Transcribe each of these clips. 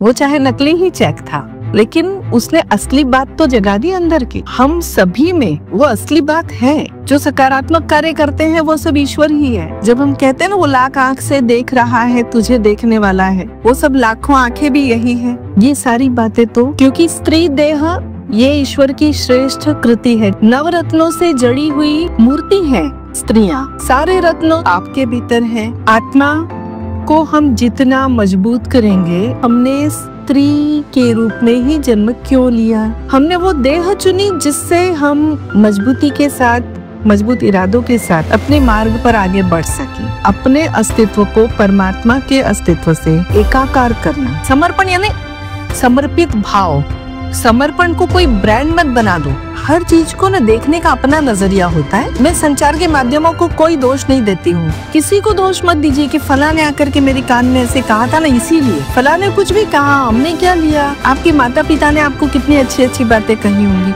वो चाहे नकली ही चेक था, लेकिन उसने असली बात तो जगा दी अंदर की। हम सभी में वो असली बात है। जो सकारात्मक कार्य करते हैं वो सब ईश्वर ही है। जब हम कहते हैं ना वो लाख आंख से देख रहा है, तुझे देखने वाला है, वो सब लाखों आंखें भी यही है। ये सारी बातें तो क्योंकि स्त्री देह ये ईश्वर की श्रेष्ठ कृति है। नवरत्नों से जड़ी हुई मूर्ति है स्त्रियां। सारे रत्न आपके भीतर है। आत्मा को हम जितना मजबूत करेंगे, हमने स्त्री के रूप में ही जन्म क्यों लिया? हमने वो देह चुनी जिससे हम मजबूती के साथ, मजबूत इरादों के साथ अपने मार्ग पर आगे बढ़ सके। अपने अस्तित्व को परमात्मा के अस्तित्व से एकाकार करना। समर्पण यानी समर्पित भाव। समर्पण को कोई ब्रांड मत बना दो। हर चीज को न देखने का अपना नजरिया होता है। मैं संचार के माध्यमों को कोई दोष नहीं देती हूँ। किसी को दोष मत दीजिए कि फला ने आकर के मेरे कान में ऐसे कहा था ना, इसीलिए फला ने कुछ भी कहा, हमने क्या लिया। आपके माता पिता ने आपको कितनी अच्छी अच्छी बातें कही होंगी।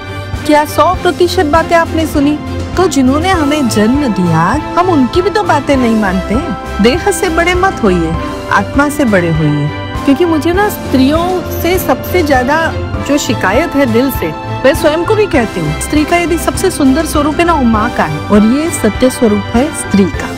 क्या 100% बातें आपने सुनी? तो जिन्होंने हमें जन्म दिया, हम उनकी भी तो बातें नहीं मानते। देह से बड़े मत होइए, आत्मा से बड़े होइए। क्योंकि मुझे ना स्त्रियों से सबसे ज्यादा जो शिकायत है दिल से, मैं स्वयं को भी कहती हूँ, स्त्री का यदि सबसे सुंदर स्वरूप है ना, वो माँ का है। और ये सत्य स्वरूप है स्त्री का।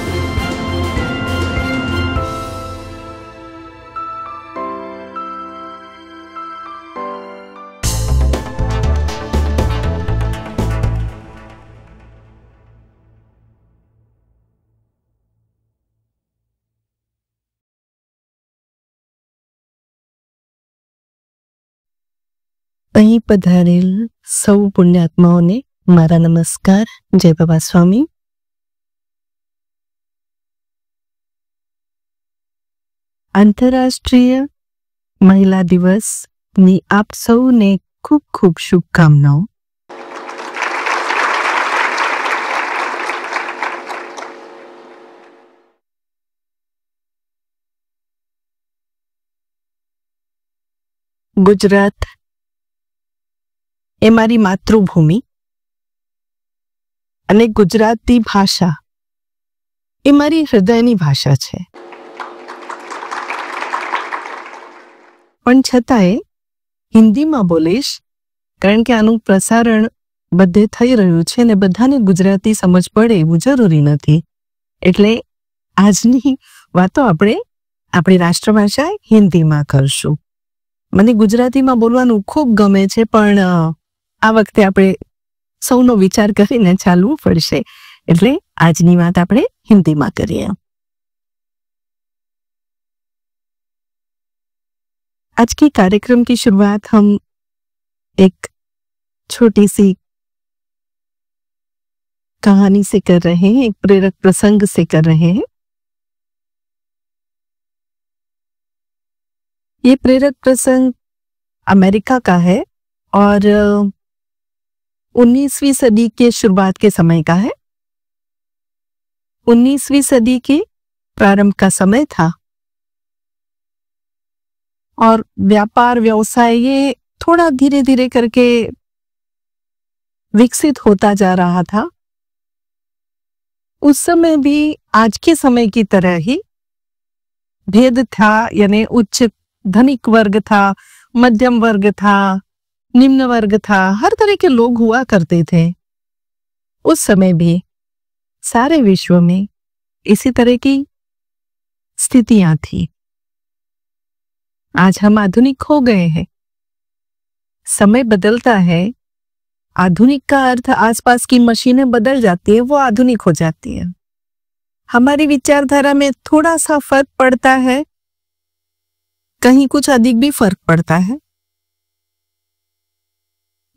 અહીં પધારેલ સૌ પુણ્યાત્માઓને મારા નમસ્કાર. જય બાબા સ્વામી. આંતરરાષ્ટ્રીય મહિલા દિવસની આપ સૌને ખૂબ ખૂબ શુભકામનાઓ. ગુજરાત એ મારી માતૃભૂમિ અને ગુજરાતી ભાષા એ મારી હૃદયની ભાષા છે. પણ છતાંય હિન્દીમાં બોલીશ, કારણ કે આનું પ્રસારણ બધે થઈ રહ્યું છે અને બધાને ગુજરાતી સમજ પડે એવું જરૂરી નથી. એટલે આજની વાતો આપણે આપણી રાષ્ટ્રભાષા હિન્દીમાં કરશું. મને ગુજરાતીમાં બોલવાનું ખૂબ ગમે છે, પણ આ વખતે આપણે સૌનો વિચાર કરીને ચાલવું પડશે. એટલે આજની વાત આપણે હિન્દીમાં કરીએ. आज की कार्यक्रम की शुरुआत हम एक छोटी सी कहानी से कर रहे हैं, एक प्रेरक प्रसंग से कर रहे हैं. ये प्रेरक प्रसंग अमेरिका का है और 19वीं सदी के शुरुआत के समय का है. 19वीं सदी के प्रारंभ का समय था और व्यापार व्यवसाय ये थोड़ा धीरे धीरे करके विकसित होता जा रहा था. उस समय भी आज के समय की तरह ही भेद था, यानी उच्च धनिक वर्ग था, मध्यम वर्ग था, निम्न वर्ग था, हर तरह के लोग हुआ करते थे. उस समय भी सारे विश्व में इसी तरह की स्थितियां थी. आज हम आधुनिक हो गए हैं, समय बदलता है. आधुनिक का अर्थ आसपास की मशीनें बदल जाती है, वो आधुनिक हो जाती है. हमारी विचारधारा में थोड़ा सा फर्क पड़ता है, कहीं कुछ अधिक भी फर्क पड़ता है.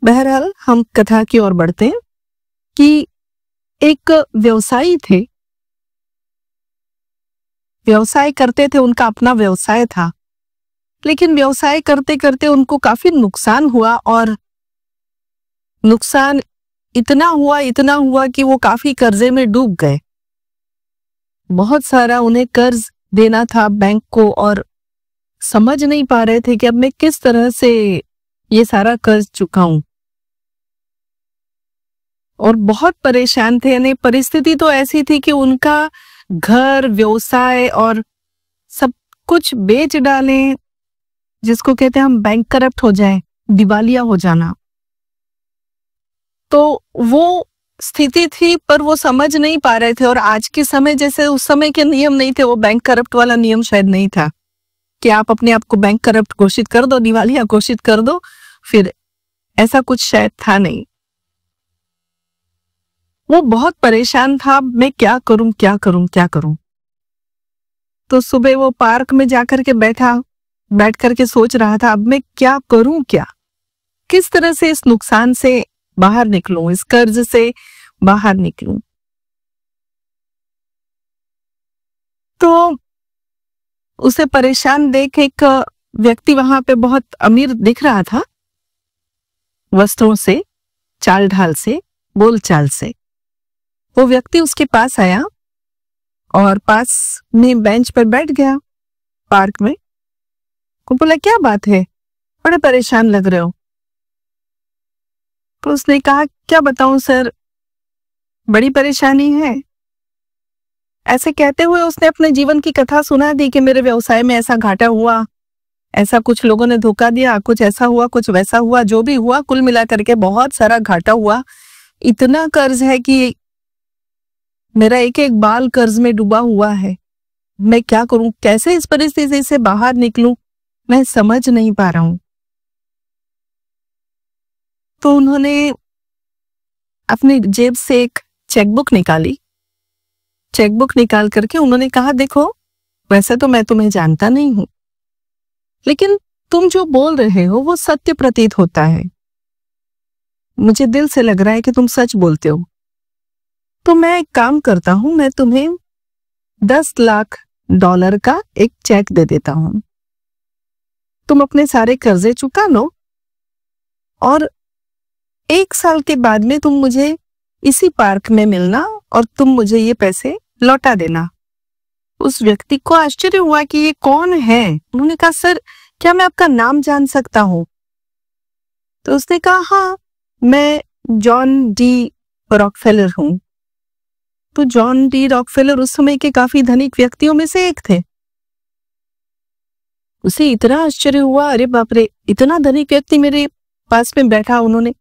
बहरहाल हम कथा की ओर बढ़ते हैं कि एक व्यवसायी थे, व्यवसाय करते थे, उनका अपना व्यवसाय था. लेकिन व्यवसाय करते करते उनको काफी नुकसान हुआ और नुकसान इतना हुआ कि वो काफी कर्जे में डूब गए. बहुत सारा उन्हें कर्ज देना था बैंक को और समझ नहीं पा रहे थे कि अब मैं किस तरह से ये सारा कर्ज चुकाऊं. और बहुत परेशान थे, यानी परिस्थिति तो ऐसी थी कि उनका घर, व्यवसाय और सब कुछ बेच डालें जिसको कहते हैं हम बैंक करप्ट हो जाए, दिवालिया हो जाना। तो वो स्थिति थी, पर वो समझ नहीं पा रहे थे। और आज के समय जैसे उस समय के नियम नहीं थे, वो बैंक करप्ट वाला नियम शायद नहीं था कि आप अपने आप को बैंक करप्ट घोषित कर दो, दिवालिया घोषित कर दो, फिर ऐसा कुछ शायद था नहीं। वो बहुत परेशान था, मैं क्या करूं क्या करूं क्या करूं। तो सुबह वो पार्क में जाकर के बैठ करके सोच रहा था, अब मैं क्या करूं, क्या किस तरह से इस नुकसान से बाहर निकलूं, इस कर्ज से बाहर निकलूं। तो उसे परेशान देख एक व्यक्ति वहां पे बहुत अमीर दिख रहा था, वस्त्रों से, चाल ढाल से, बोलचाल से। वो व्यक्ति उसके पास आया और पास में बेंच पर बैठ गया पार्क में। को बोला, क्या बात है, बड़े परेशान लग रहे हो। तो उसने कहा, क्या बताऊं सर, बड़ी परेशानी है। ऐसे कहते हुए उसने अपने जीवन की कथा सुना दी कि मेरे व्यवसाय में ऐसा घाटा हुआ, ऐसा कुछ लोगों ने धोखा दिया, कुछ ऐसा हुआ, कुछ वैसा हुआ, जो भी हुआ कुल मिलाकर के बहुत सारा घाटा हुआ। इतना कर्ज है कि मेरा एक एक बाल कर्ज में डूबा हुआ है। मैं क्या करूं, कैसे इस परिस्थिति से बाहर निकलूं, मैं समझ नहीं पा रहा हूं। तो उन्होंने अपनी जेब से एक चेकबुक निकाली। चेकबुक निकाल करके उन्होंने कहा, देखो वैसे तो मैं तुम्हें जानता नहीं हूं, लेकिन तुम जो बोल रहे हो वो सत्य प्रतीत होता है। मुझे दिल से लग रहा है कि तुम सच बोलते हो। तो मैं एक काम करता हूं, मैं तुम्हें $10 लाख का एक चेक दे देता हूं। तुम अपने सारे कर्जे चुका लो और 1 साल के बाद में तुम मुझे इसी पार्क में मिलना और तुम मुझे ये पैसे लौटा देना। उस व्यक्ति को आश्चर्य हुआ कि ये कौन है। उन्होंने कहा, सर क्या मैं आपका नाम जान सकता हूं? तो उसने कहा, हाँ, मैं जॉन डी रॉकफेलर हूं। तो जॉन डी रॉकफेलर उस समय के काफी धनिक व्यक्तियों में से एक थे। उसे इतना आश्चर्य हुआ, अरे बाप रे, इतना धनिक व्यक्ति मेरे पास में बैठा। उन्होंने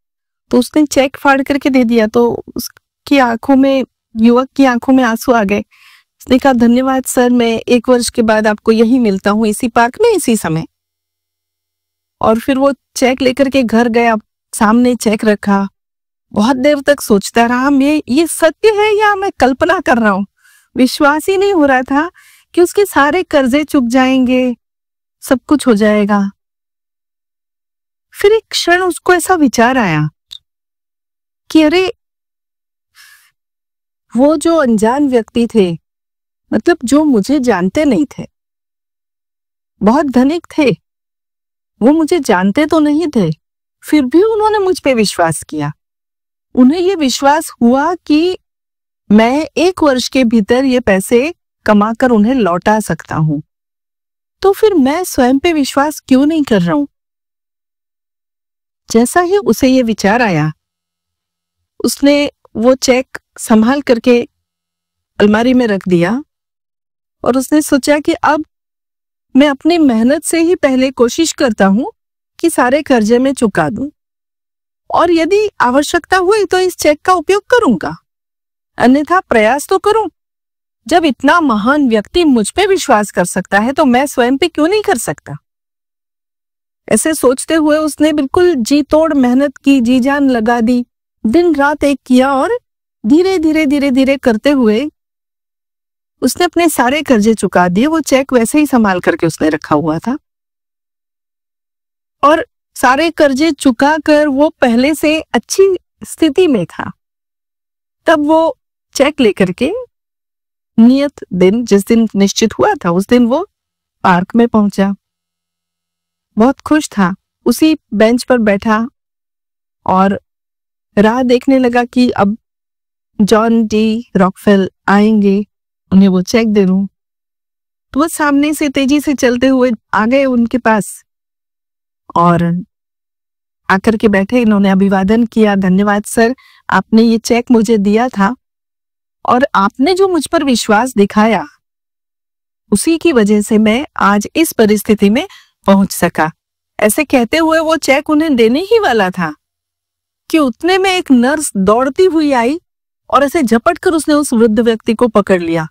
तो उसने चेक फाड़ करके दे दिया। तो उसकी आंखों में, युवक की आंखों में आंसू आ गए। उसने कहा, धन्यवाद सर, मैं 1 वर्ष के बाद आपको यही मिलता हूं, इसी पार्क में, इसी समय। और फिर वो चेक लेकर के घर गया, सामने चेक रखा, बहुत देर तक सोचता रहा, ये सत्य है या मैं कल्पना कर रहा हूं। विश्वास ही नहीं हो रहा था कि उसके सारे कर्जे चुक जाएंगे, सब कुछ हो जाएगा। फिर एक क्षण उसको ऐसा विचार आया कि अरे, वो जो अनजान व्यक्ति थे, मतलब जो मुझे जानते नहीं थे, बहुत धनिक थे, वो मुझे जानते तो नहीं थे, फिर भी उन्होंने मुझ पे विश्वास किया। उन्हें ये विश्वास हुआ कि मैं 1 वर्ष के भीतर ये पैसे कमाकर उन्हें लौटा सकता हूं। तो फिर मैं स्वयं पे विश्वास क्यों नहीं कर रहा हूं? जैसा ही उसे ये विचार आया, उसने वो चेक संभाल करके अलमारी में रख दिया और उसने सोचा कि अब मैं अपनी मेहनत से ही पहले कोशिश करता हूं कि सारे कर्जे में चुका दूं, और यदि आवश्यकता हुई तो इस चेक का उपयोग करूंगा, अन्यथा प्रयास तो करूं। जब इतना महान व्यक्ति मुझ पे विश्वास कर सकता है तो मैं स्वयं पे क्यों नहीं कर सकता। ऐसे सोचते हुए उसने बिल्कुल जी तोड़ मेहनत की, जी जान लगा दी, दिन रात एक किया और धीरे धीरे करते हुए उसने अपने सारे कर्जे चुका दिए। वो चेक वैसे ही संभाल करके उसने रखा हुआ था और सारे कर्जे चुका कर वो पहले से अच्छी स्थिति में था। तब वो चेक लेकर के नियत दिन, जिस दिन निश्चित हुआ था, उस दिन वो पार्क में पहुंचा। बहुत खुश था, उसी बेंच पर बैठा और राह देखने लगा कि अब जॉन डी रॉकफेल आएंगे, उन्हें वो चेक दे दूं। तो वो सामने से तेजी से चलते हुए आ गए उनके पास और आकर के बैठे। इन्होंने अभिवादन किया, धन्यवाद सर, आपने ये चेक मुझे दिया था और आपने जो मुझ पर विश्वास दिखाया, उसी की वजह से मैं आज इस परिस्थिति में पहुंच सका। ऐसे कहते हुए वो चेक उन्हें देने ही वाला था कि उतने में एक नर्स दौड़ती हुई आई और ऐसे झपट कर उसने उस वृद्ध व्यक्ति को पकड़ लिया।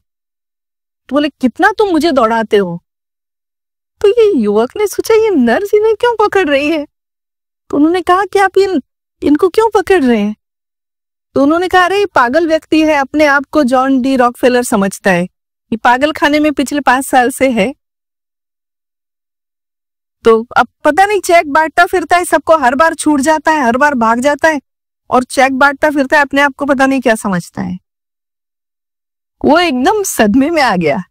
तो बोले, कितना तुम मुझे दौड़ाते हो? तो ये युवक ने सोचा, ये नर्स इन्हें क्यों पकड़ रही है? तो उन्होंने कहा कि आप इनको क्यों पकड़ रहे हैं? तो उन्होंने कहा, अरे ये पागल व्यक्ति है, अपने आप को जॉन डी रॉकफेलर समझता है, ये पागल खाने में पिछले 5 साल से है। तो अब पता नहीं चेक बांटता फिरता है, सबको हर बार छूट जाता है, हर बार भाग जाता है और चेक बांटता फिरता है, अपने आप को पता नहीं क्या समझता है। वो एकदम सदमे में आ गया।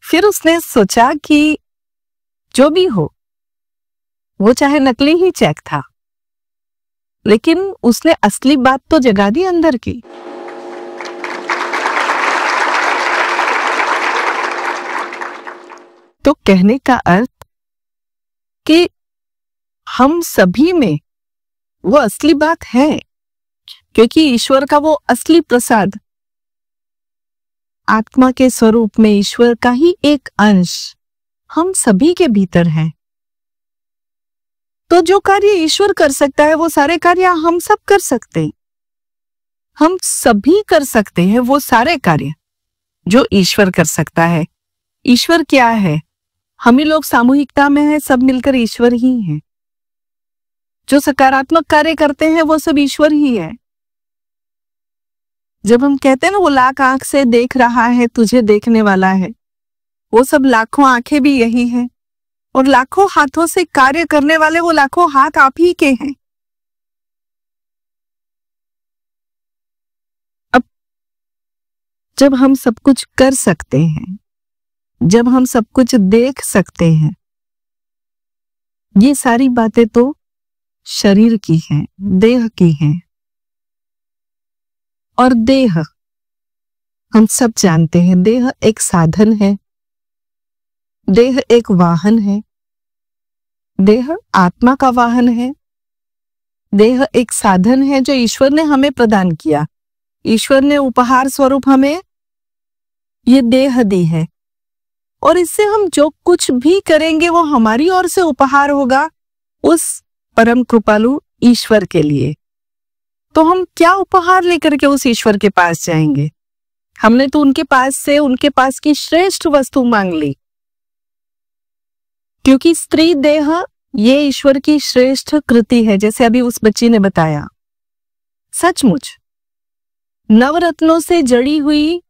फिर उसने सोचा कि जो भी हो, वो चाहे नकली ही चेक था, लेकिन उसने असली बात तो जगा दी अंदर की। तो कहने का अर्थ कि हम सभी में वो असली बात है, क्योंकि ईश्वर का वो असली प्रसाद, आत्मा के स्वरूप में ईश्वर का ही एक अंश हम सभी के भीतर है। तो जो कार्य ईश्वर कर सकता है वो सारे कार्य हम सब कर सकते हैं। हम सभी कर सकते हैं वो सारे कार्य जो ईश्वर कर सकता है। ईश्वर क्या है? हम ही लोग सामूहिकता में हैं, सब मिलकर ईश्वर ही हैं। जो सकारात्मक कार्य करते हैं वो सब ईश्वर ही है। जब हम कहते हैं ना, वो लाख आंख से देख रहा है, तुझे देखने वाला है, वो सब लाखों आंखें भी यही है, और लाखों हाथों से कार्य करने वाले वो लाखों हाथ आप ही के हैं। अब जब हम सब कुछ कर सकते हैं, जब हम सब कुछ देख सकते हैं, ये सारी बातें तो शरीर की हैं, देह की हैं। और देह हम सब जानते हैं, देह एक साधन है, देह एक वाहन है, देह आत्मा का वाहन है। देह एक साधन है जो ईश्वर ने हमें प्रदान किया। ईश्वर ने उपहार स्वरूप हमें ये देह दी है, और इससे हम जो कुछ भी करेंगे वो हमारी ओर से उपहार होगा उस परम कृपालु ईश्वर के लिए। तो हम क्या उपहार लेकर के उस ईश्वर के पास जाएंगे? हमने तो उनके पास से उनके पास की श्रेष्ठ वस्तु मांग ली, क्योंकि स्त्री देह ये ईश्वर की श्रेष्ठ कृति है। जैसे अभी उस बच्ची ने बताया, सचमुच नवरत्नों से जड़ी हुई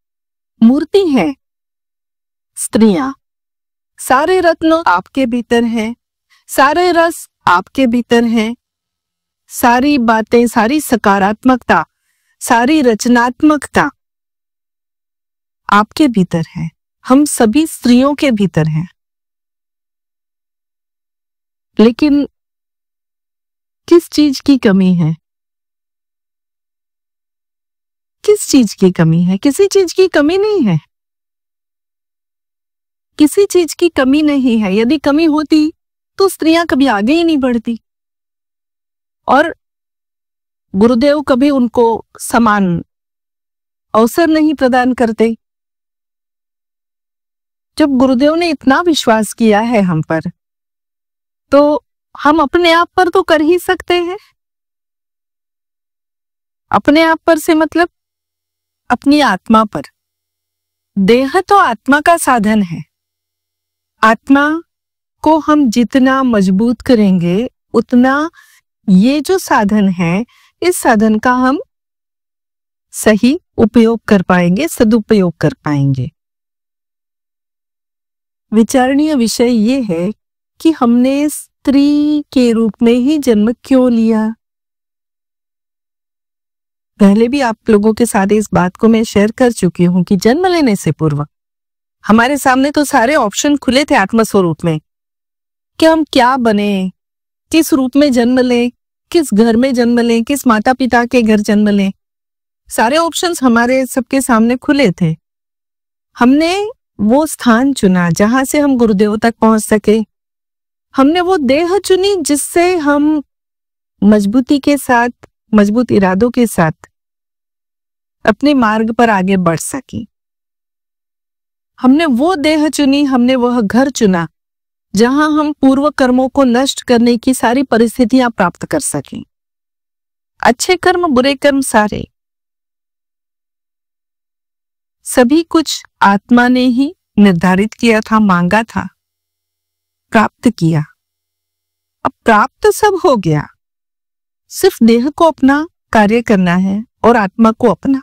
मूर्ति है स्त्रियां। सारे रत्न आपके भीतर हैं, सारे रस आपके भीतर हैं, सारी बातें, सारी सकारात्मकता, सारी रचनात्मकता आपके भीतर है। हम सभी स्त्रियों के भीतर हैं। लेकिन किस चीज की कमी है? किस चीज की कमी है? किसी चीज की कमी नहीं है, किसी चीज की कमी नहीं है। यदि कमी होती तो स्त्रियां कभी आगे ही नहीं बढ़ती, और गुरुदेव कभी उनको समान अवसर नहीं प्रदान करते। जब गुरुदेव ने इतना विश्वास किया है हम पर, तो हम अपने आप पर तो कर ही सकते हैं। अपने आप पर से मतलब अपनी आत्मा पर। देह तो आत्मा का साधन है। आत्मा को हम जितना मजबूत करेंगे उतना ये जो साधन है, इस साधन का हम सही उपयोग कर पाएंगे, सदुपयोग कर पाएंगे। विचारणीय विषय ये है कि हमने स्त्री के रूप में ही जन्म क्यों लिया। पहले भी आप लोगों के साथ इस बात को मैं शेयर कर चुकी हूं कि जन्म लेने से पूर्व हमारे सामने तो सारे ऑप्शन खुले थे आत्मस्वरूप में कि हम क्या बने, किस रूप में जन्म लें, किस घर में जन्म लें, किस माता पिता के घर जन्म लें। सारे ऑप्शंस हमारे सबके सामने खुले थे। हमने वो स्थान चुना जहां से हम गुरुदेव तक पहुंच सके। हमने वो देह चुनी जिससे हम मजबूती के साथ, मजबूत इरादों के साथ अपने मार्ग पर आगे बढ़ सके। हमने वो देह चुनी, हमने वह घर चुना जहां हम पूर्व कर्मों को नष्ट करने की सारी परिस्थितियां प्राप्त कर सकें। अच्छे कर्म बुरे कर्म सारे सभी कुछ आत्मा ने ही निर्धारित किया था, मांगा था, प्राप्त किया। अब प्राप्त सब हो गया, सिर्फ देह को अपना कार्य करना है और आत्मा को अपना।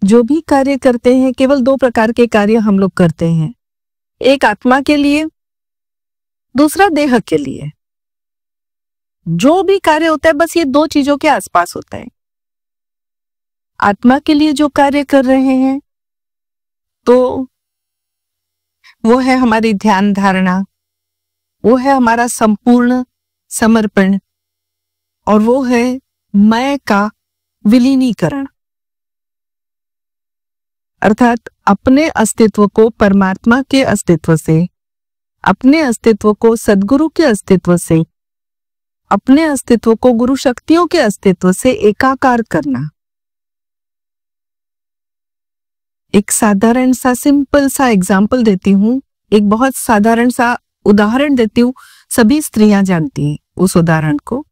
जो भी कार्य करते हैं केवल दो प्रकार के कार्य हम लोग करते हैं, एक आत्मा के लिए, दूसरा देह के लिए। जो भी कार्य होता है बस ये दो चीजों के आसपास होता है। आत्मा के लिए जो कार्य कर रहे हैं तो वो है हमारी ध्यान धारणा, वो है हमारा संपूर्ण समर्पण, और वो है मैं का विलीनीकरण, अर्थात अपने अस्तित्व को परमात्मा के अस्तित्व से, अपने अस्तित्व को सद्गुरु के अस्तित्व से, अपने अस्तित्व को गुरु शक्तियों के अस्तित्व से एकाकार करना। एक साधारण सा सिंपल सा एग्जाम्पल देती हूं, एक बहुत साधारण सा उदाहरण देती हूं, सभी स्त्रियां जानती हैं उस उदाहरण को।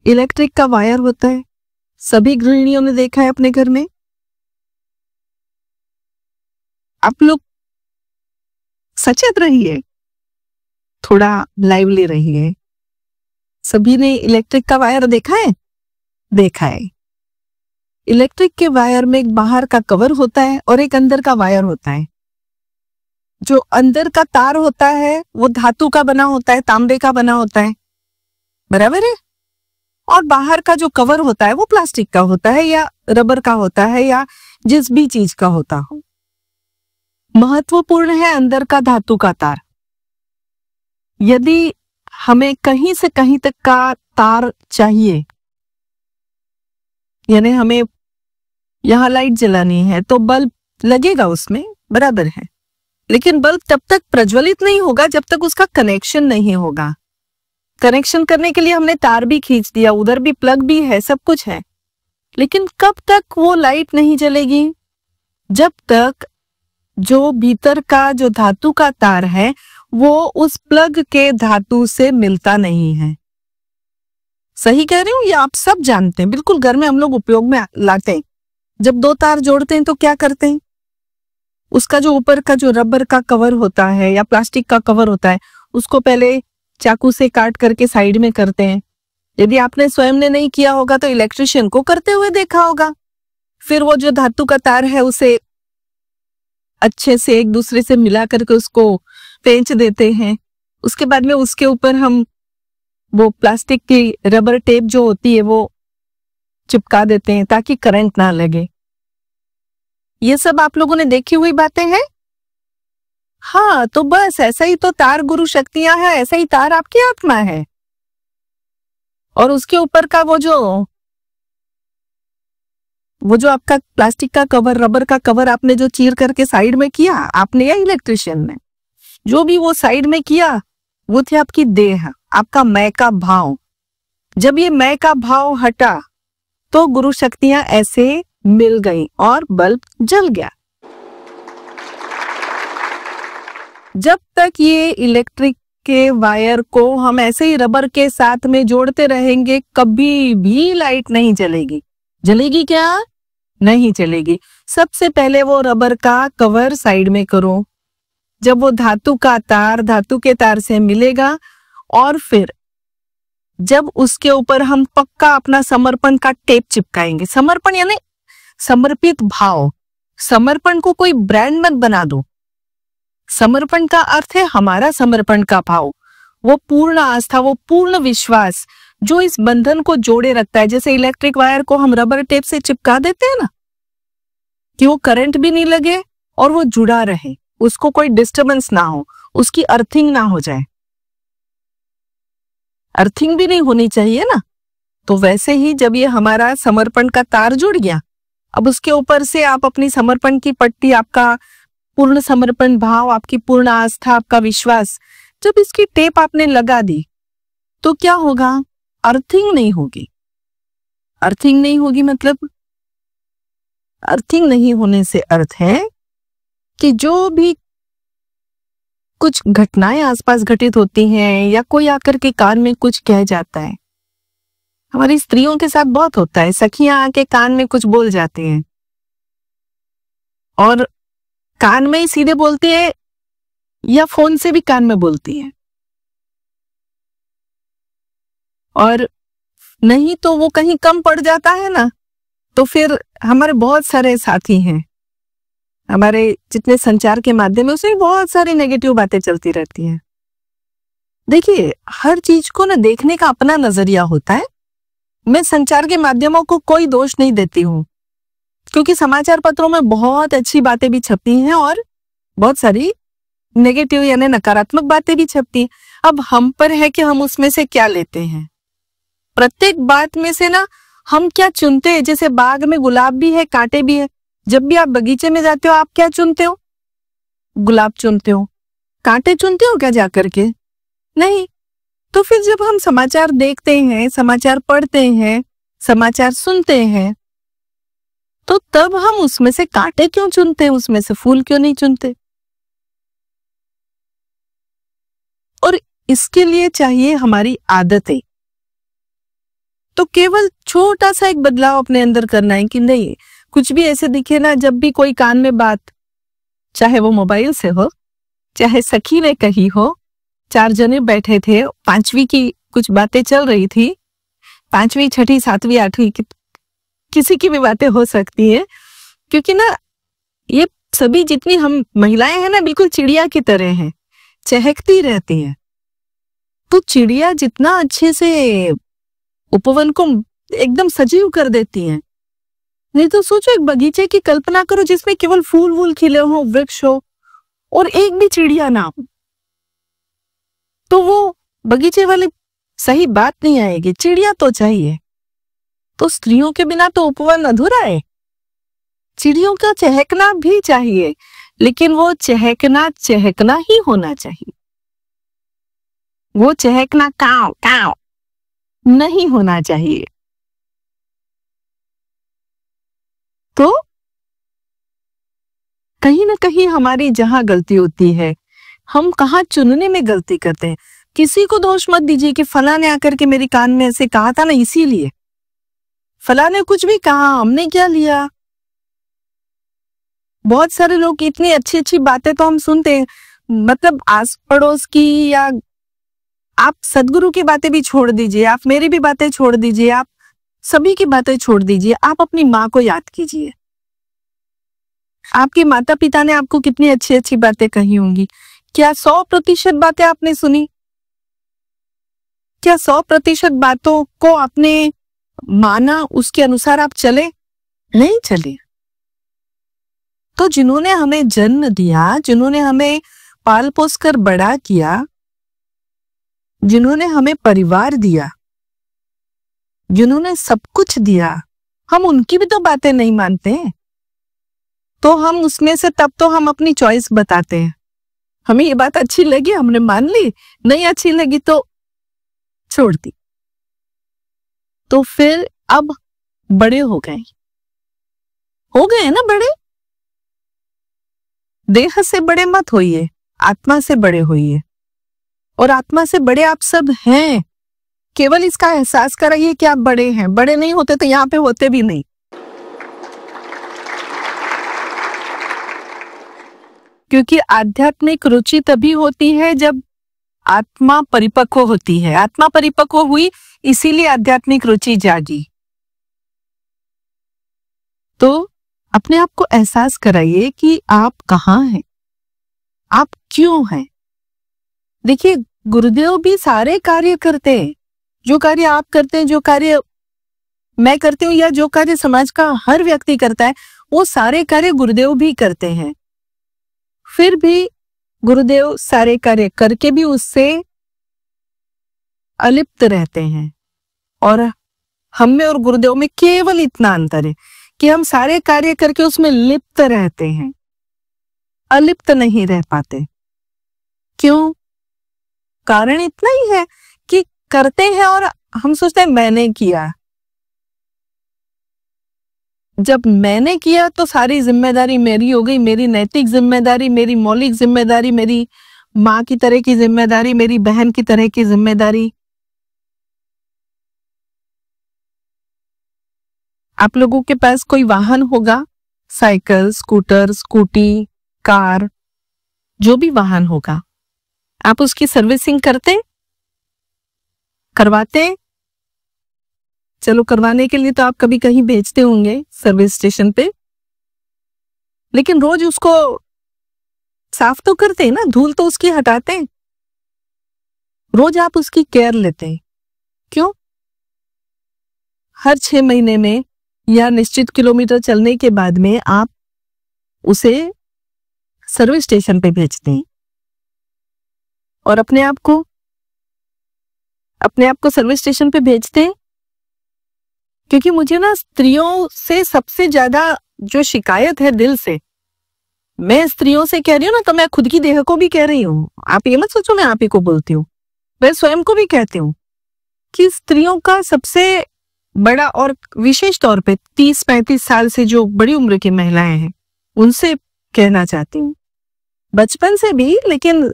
इलेक्ट्रिक का वायर होता है, सभी गृहिणियों ने देखा है अपने घर में। आप लोग सचेत रहिए, थोड़ा लाइवली रहिए। सभी ने इलेक्ट्रिक का वायर देखा है? देखा है। इलेक्ट्रिक के वायर में एक बाहर का कवर होता है और एक अंदर का वायर होता है। जो अंदर का तार होता है वो धातु का बना होता है, तांबे का बना होता है, बराबर है। और बाहर का जो कवर होता है वो प्लास्टिक का होता है या रबर का होता है या जिस भी चीज का होता हो। महत्वपूर्ण है अंदर का धातु का तार। यदि हमें कहीं से कहीं तक का तार चाहिए, यानी हमें यहां लाइट जलानी है तो बल्ब लगेगा उसमें, बराबर है। लेकिन बल्ब तब तक प्रज्वलित नहीं होगा जब तक उसका कनेक्शन नहीं होगा। कनेक्शन करने के लिए हमने तार भी खींच दिया, उधर भी प्लग भी है, सब कुछ है, लेकिन कब तक वो लाइट नहीं जलेगी? जब तक जो भीतर का जो धातु का तार है वो उस प्लग के धातु से मिलता नहीं है। सही कह रही हूं? ये आप सब जानते हैं, बिल्कुल घर में हम लोग उपयोग में लाते हैं। जब दो तार जोड़ते हैं तो क्या करते हैं? उसका जो ऊपर का जो रबर का कवर होता है या प्लास्टिक का कवर होता है उसको पहले चाकू से काट करके साइड में करते हैं। यदि आपने स्वयं ने नहीं किया होगा तो इलेक्ट्रिशियन को करते हुए देखा होगा। फिर वो जो धातु का तार है उसे अच्छे से एक दूसरे से मिला करके उसको पेंच देते हैं। उसके बाद में उसके ऊपर हम वो प्लास्टिक की रबर टेप जो होती है वो चिपका देते हैं ताकि करंट ना लगे। ये सब आप लोगों ने देखी हुई बातें हैं। हाँ, तो बस ऐसा ही तो तार गुरु शक्तियां हैं, ऐसा ही तार आपकी आत्मा है। और उसके ऊपर का वो जो आपका प्लास्टिक का कवर, रबर का कवर आपने जो चीर करके साइड में किया, आपने या इलेक्ट्रिशियन ने, जो भी वो साइड में किया वो थे आपकी देह, आपका मैं का भाव। जब ये मैं का भाव हटा तो गुरु शक्तियां ऐसे मिल गई और बल्ब जल गया। जब तक ये इलेक्ट्रिक के वायर को हम ऐसे ही रबर के साथ में जोड़ते रहेंगे कभी भी लाइट नहीं जलेगी। जलेगी क्या? नहीं चलेगी। सबसे पहले वो रबर का कवर साइड में करो, जब वो धातु का तार धातु के तार से मिलेगा और फिर जब उसके ऊपर हम पक्का अपना समर्पण का टेप चिपकाएंगे। समर्पण यानी समर्पित भाव। समर्पण को कोई ब्रांड मत बना दो। समर्पण का अर्थ है हमारा समर्पण का भाव, वो पूर्ण आस्था, वो पूर्ण विश्वास जो इस बंधन को जोड़े रखता है। जैसे इलेक्ट्रिक वायर को हम रबर टेप से चिपका देते हैं ना, कि वो करंट भी नहीं लगे और वो जुड़ा रहे, उसको कोई डिस्टरबेंस ना हो, उसकी अर्थिंग ना हो जाए। अर्थिंग भी नहीं होनी चाहिए ना। तो वैसे ही जब ये हमारा समर्पण का तार जुड़ गया, अब उसके ऊपर से आप अपनी समर्पण की पट्टी, आपका पूर्ण समर्पण भाव, आपकी पूर्ण आस्था, आपका विश्वास, जब इसकी टेप आपने लगा दी तो क्या होगा? अर्थिंग नहीं होगी। अर्थिंग नहीं होगी मतलब अर्थिंग नहीं होने से अर्थ है कि जो भी कुछ घटनाएं आसपास घटित होती हैं या कोई आकर के कान में कुछ कह जाता है, हमारी स्त्रियों के साथ बहुत होता है, सखियां आके कान में कुछ बोल जाती हैं और कान में ही सीधे बोलती है या फोन से भी कान में बोलती है, और नहीं तो वो कहीं कम पड़ जाता है ना, तो फिर हमारे बहुत सारे साथी हैं, हमारे जितने संचार के माध्यम है उसमें बहुत सारी नेगेटिव बातें चलती रहती हैं। देखिए, हर चीज को ना देखने का अपना नजरिया होता है। मैं संचार के माध्यमों को कोई दोष नहीं देती हूँ, क्योंकि समाचार पत्रों में बहुत अच्छी बातें भी छपती हैं और बहुत सारी नेगेटिव यानी नकारात्मक बातें भी छपती हैं। अब हम पर है कि हम उसमें से क्या लेते हैं। प्रत्येक बात में से ना हम क्या चुनते हैं। जैसे बाग में गुलाब भी है, कांटे भी है। जब भी आप बगीचे में जाते हो, आप क्या चुनते हो? गुलाब चुनते हो। कांटे चुनते हो क्या जाकर के? नहीं। तो फिर जब हम समाचार देखते हैं, समाचार पढ़ते हैं, समाचार सुनते हैं, तो तब हम उसमें से कांटे क्यों चुनते हैं, उसमें से फूल क्यों नहीं चुनते? और इसके लिए चाहिए हमारी आदतें। तो केवल छोटा सा एक बदलाव अपने अंदर करना है कि नहीं, कुछ भी ऐसे दिखे ना, जब भी कोई कान में बात, चाहे वो मोबाइल से हो, चाहे सखी ने कही हो, 4 जने बैठे थे, 5वीं की कुछ बातें चल रही थी, 5वीं, 6ठी, 7वीं, 8वीं की किसी की भी बातें हो सकती है, क्योंकि ना ये सभी जितनी हम महिलाएं हैं ना, बिल्कुल चिड़िया की तरह हैं, चहकती रहती हैं। तो चिड़िया जितना अच्छे से उपवन को एकदम सजीव कर देती हैं, नहीं तो सोचो एक बगीचे की कल्पना करो जिसमें केवल फूल वूल खिले हो, वृक्ष हो और एक भी चिड़िया ना हो, तो वो बगीचे वाली सही बात नहीं आएगी। चिड़िया तो चाहिए। तो स्त्रियों के बिना तो उपवन अधूरा है। चिड़ियों का चहकना भी चाहिए, लेकिन वो चहकना चहकना ही होना चाहिए। वो चहकना काव काव नहीं होना चाहिए। तो कहीं ना कहीं हमारी जहां गलती होती है, हम कहाँ चुनने में गलती करते हैं। किसी को दोष मत दीजिए कि फला ने आकर के मेरे कान में ऐसे कहा था ना, इसीलिए फला ने कुछ भी कहा, हमने क्या लिया। बहुत सारे लोग, इतनी अच्छी अच्छी बातें तो हम सुनते हैं, मतलब आस पड़ोस की, या आप सदगुरु की बातें भी छोड़ दीजिए, आप मेरी भी बातें छोड़ दीजिए, आप सभी की बातें छोड़ दीजिए, आप अपनी माँ को याद कीजिए। आपके माता पिता ने आपको कितनी अच्छी अच्छी बातें कही होंगी। क्या 100% बातें आपने सुनी? क्या 100% बातों को आपने माना, उसके अनुसार आप चले? नहीं चले। तो जिन्होंने हमें जन्म दिया, जिन्होंने हमें पाल पोस कर बड़ा किया, जिन्होंने हमें परिवार दिया, जिन्होंने सब कुछ दिया, हम उनकी भी तो बातें नहीं मानते। तो हम उसमें से तब तो हम अपनी चॉइस बताते हैं। हमें ये बात अच्छी लगी, हमने मान ली, नहीं अच्छी लगी तो छोड़ दी। तो फिर अब बड़े हो गए ना बड़े। देह से बड़े मत होइए, आत्मा से बड़े होइए। और आत्मा से बड़े आप सब हैं। केवल इसका एहसास कराइए कि आप बड़े हैं। बड़े नहीं होते तो यहाँ पे होते भी नहीं। क्योंकि आध्यात्मिक रुचि तभी होती है जब आत्मा परिपक्व होती है। आत्मा परिपक्व हुई, इसीलिए आध्यात्मिक रुचि जागी। तो अपने आप को एहसास कराइए कि आप कहाँ हैं, आप क्यों हैं। देखिए, गुरुदेव भी सारे कार्य करते हैं। जो कार्य आप करते हैं, जो कार्य मैं करती हूँ, या जो कार्य समाज का हर व्यक्ति करता है, वो सारे कार्य गुरुदेव भी करते हैं। फिर भी गुरुदेव सारे कार्य करके भी उससे अलिप्त रहते हैं। और हम में और गुरुदेव में केवल इतना अंतर है कि हम सारे कार्य करके उसमें लिप्त रहते हैं, अलिप्त नहीं रह पाते। क्यों? कारण इतना ही है कि करते हैं और हम सोचते हैं मैंने किया। जब मैंने किया तो सारी जिम्मेदारी मेरी हो गई, मेरी नैतिक जिम्मेदारी, मेरी मौलिक जिम्मेदारी, मेरी माँ की तरह की जिम्मेदारी, मेरी बहन की तरह की जिम्मेदारी। आप लोगों के पास कोई वाहन होगा, साइकिल, स्कूटर, स्कूटी, कार, जो भी वाहन होगा, आप उसकी सर्विसिंग करवाते? चलो, करवाने के लिए तो आप कभी कहीं भेजते होंगे सर्विस स्टेशन पे, लेकिन रोज उसको साफ तो करते हैं ना, धूल तो उसकी हटाते हैं। रोज आप उसकी केयर लेते हैं। क्यों? हर 6 महीने में या निश्चित किलोमीटर चलने के बाद में आप उसे सर्विस स्टेशन पे भेजते हैं और अपने आप को सर्विस स्टेशन पे भेजते हैं। क्योंकि मुझे ना स्त्रियों से सबसे ज्यादा जो शिकायत है दिल से, मैं स्त्रियों से कह रही हूँ ना, तो मैं खुद की देह को भी कह रही हूँ, आप ये मत सोचो मैं आप ही को बोलती हूँ, मैं स्वयं को भी कहती हूँ कि स्त्रियों का सबसे बड़ा, और विशेष तौर पे 30-35 साल से जो बड़ी उम्र की महिलाएं हैं उनसे कहना चाहती हूँ, बचपन से भी, लेकिन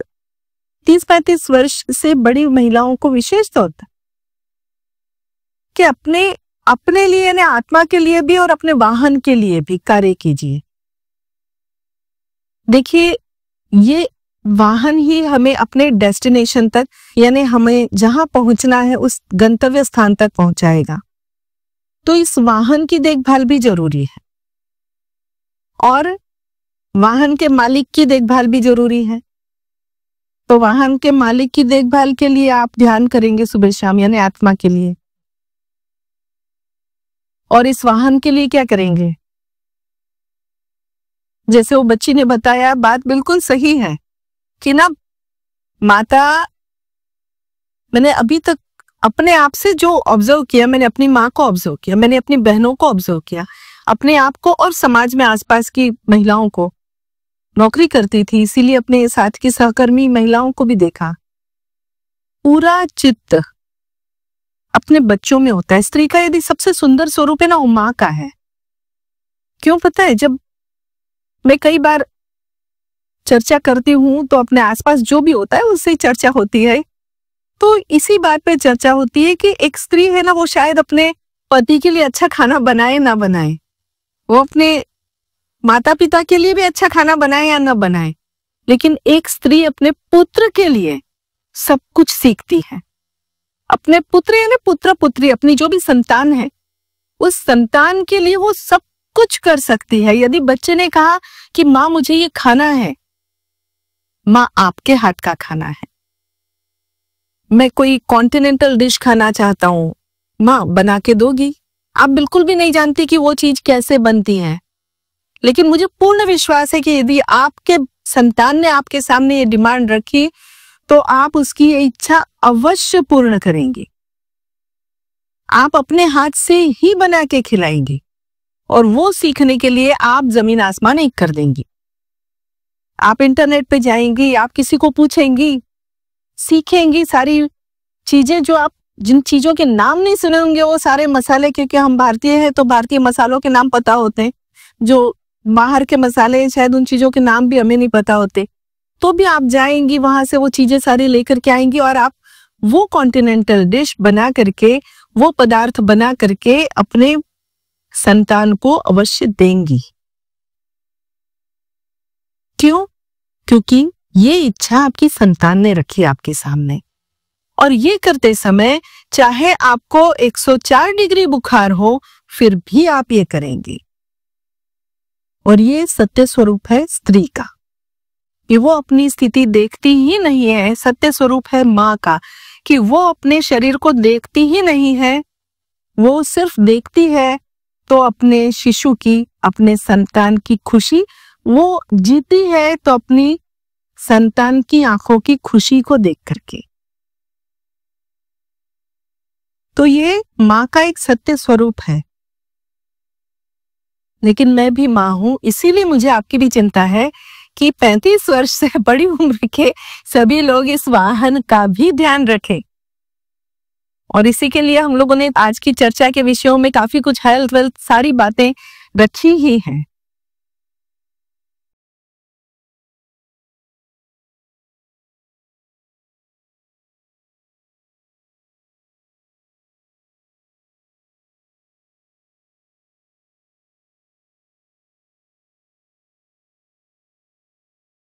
30-35 वर्ष से बड़ी महिलाओं को विशेष तौर पर, कि अपने लिए यानी आत्मा के लिए भी और अपने वाहन के लिए भी कार्य कीजिए। देखिए, ये वाहन ही हमें अपने डेस्टिनेशन तक, यानी हमें जहां पहुंचना है उस गंतव्य स्थान तक पहुंचाएगा। तो इस वाहन की देखभाल भी जरूरी है और वाहन के मालिक की देखभाल भी जरूरी है। तो वाहन के मालिक की देखभाल के लिए आप ध्यान करेंगे सुबह शाम, यानी आत्मा के लिए। और इस वाहन के लिए क्या करेंगे? जैसे वो बच्ची ने बताया, बात बिल्कुल सही है कि ना माता, मैंने अभी तक अपने आप से जो ऑब्जर्व किया, मैंने अपनी माँ को ऑब्जर्व किया, मैंने अपनी बहनों को ऑब्जर्व किया, अपने आप को और समाज में आसपास की महिलाओं को। नौकरी करती थी इसीलिए अपने साथ की सहकर्मी महिलाओं को भी देखा। पूरा चित्त अपने बच्चों में होता है। स्त्री का यदि सबसे सुंदर स्वरूप है ना, वो माँ का है। क्यों पता है? जब मैं कई बार चर्चा करती हूं तो अपने आसपास जो भी होता है उससे चर्चा होती है, तो इसी बात पे चर्चा होती है कि एक स्त्री है ना, वो शायद अपने पति के लिए अच्छा खाना बनाए ना बनाए, वो अपने माता पिता के लिए भी अच्छा खाना बनाए या ना बनाए, लेकिन एक स्त्री अपने पुत्र के लिए सब कुछ सीखती है। अपने पुत्र यानी पुत्र पुत्री, अपनी जो भी संतान है, उस संतान के लिए वो सब कुछ कर सकती है। यदि बच्चे ने कहा कि माँ मुझे ये खाना है, माँ आपके हाथ का खाना है। मैं कोई कॉन्टिनेंटल डिश खाना चाहता हूँ, माँ बना के दोगी। आप बिल्कुल भी नहीं जानती कि वो चीज कैसे बनती है, लेकिन मुझे पूर्ण विश्वास है कि यदि आपके संतान ने आपके सामने ये डिमांड रखी तो आप उसकी ये इच्छा अवश्य पूर्ण करेंगे। आप अपने हाथ से ही बना के खिलाएंगे और वो सीखने के लिए आप जमीन आसमान एक कर देंगी। आप इंटरनेट पे जाएंगी, आप किसी को पूछेंगी, सीखेंगी सारी चीजें, जो आप जिन चीजों के नाम नहीं सुने होंगे, वो सारे मसाले, क्योंकि हम भारतीय हैं तो भारतीय मसालों के नाम पता होते हैं, जो बाहर के मसाले शायद उन चीजों के नाम भी हमें नहीं पता होते, तो भी आप जाएंगी वहां से वो चीजें सारी लेकर के आएंगी और आप वो कॉन्टिनेंटल डिश बना करके, वो पदार्थ बना करके अपने संतान को अवश्य देंगी। क्यों? क्योंकि ये इच्छा आपकी संतान ने रखी आपके सामने, और ये करते समय चाहे आपको 104 डिग्री बुखार हो, फिर भी आप ये करेंगी। और ये सत्य स्वरूप है स्त्री का, कि वो अपनी स्थिति देखती ही नहीं है। सत्य स्वरूप है माँ का, कि वो अपने शरीर को देखती ही नहीं है, वो सिर्फ देखती है तो अपने शिशु की, अपने संतान की खुशी वो जीती है, तो अपनी संतान की आंखों की खुशी को देख करके। तो ये माँ का एक सत्य स्वरूप है। लेकिन मैं भी माँ हूं, इसीलिए मुझे आपकी भी चिंता है कि 35 वर्ष से बड़ी उम्र के सभी लोग इस वाहन का भी ध्यान रखें। और इसी के लिए हम लोगों ने आज की चर्चा के विषयों में काफी कुछ हेल्थ वेल्थ सारी बातें रची ही है।